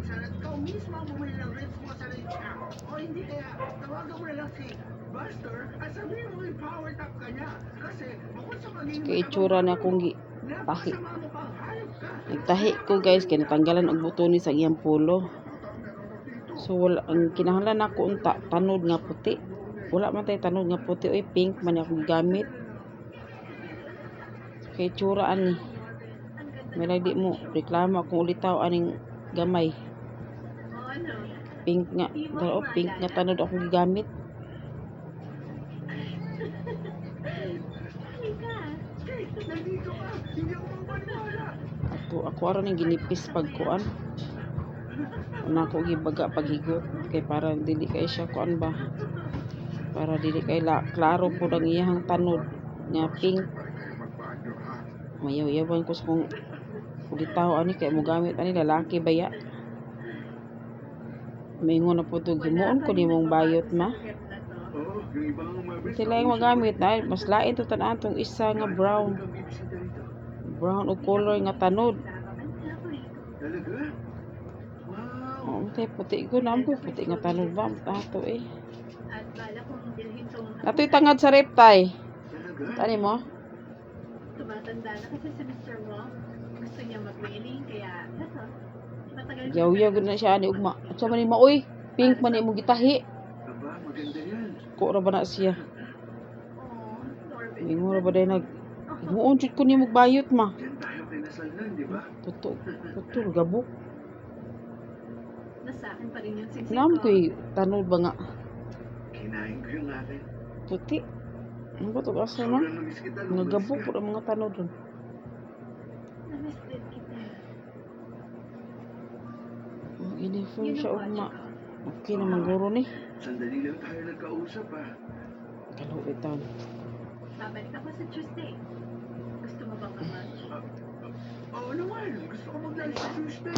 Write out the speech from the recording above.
ikaw mismo ang bumili ng ribs mo sa rich app. O hindi kaya, tawagan mo na lang si Buster at sabihin mo may power tap ka niya. Kasi bukod sa pagiging Kaya itsura na akong tahi. napakasama mo pang hayop ka. Nagtahi ko guys, kaya natanggalan og buto ni sa iyang pulo. So wala, ang kinahanglan ako unta tanod nga puti. Wala man tay tanod nga puti, oy pink man ako gigamit. Kay itsura ani. May lagi mo reklamo akong ulitaw aning gamay. Pink nga, dalo pink nga tanod ako gigamit. Nandito ka, hindi ako mapaniwala. Ako aron ning ginipis pagkuan. Una ko gibaga paghigot kay para dili kay siya kuan ba. Para dili kay klaro pud ang iyang tanod nga pink. Mayaw-yawan ko sa kung ulitaw ani kay mo gamit ani lalaki baya. Maingon na po ito, himuon ko ni mong bayot ma. Sila yung magamit na, mas lain ito tanaan itong isa nga brown. Brown o color nga tanod. Oh, puti ko naman ko, puti nga tanod ba? Tato eh. Nato'y tangad sa reptile. Tani mo? Tumatanda na kasi si Mr. Mo. Gusto niya mag-wheeling, kaya ito. Matagal Yaw-yaw na siya ni ugma. At siya man ni maoy, pink man ni mo gitahi. Aba, maganda yan. Ko ra ba na siya? Norbert. Mingo ra ba day nag himuon jud ko ni mong bayot ma. Diyan tayo kinasalnan, di ba? Puto, gabok. Nasa akin pa rin yung singsing Nam ko. ko'y tanod ba nga? Kinain ko yung akin. Puti. Ano ba ito asa no? Sobrang namiss kita. Nagabok po ang mga tanod ron. Na-miss din kita. Uniform siya Yun ang ugma. project ko. Okay na maguro ni. Sandali lang tayo nagkausap Kaluitan. Babalik ako sa Tuesday. Gusto mo bang mag-lunch? Oo naman, gusto ko mag-lunch sa Tuesday.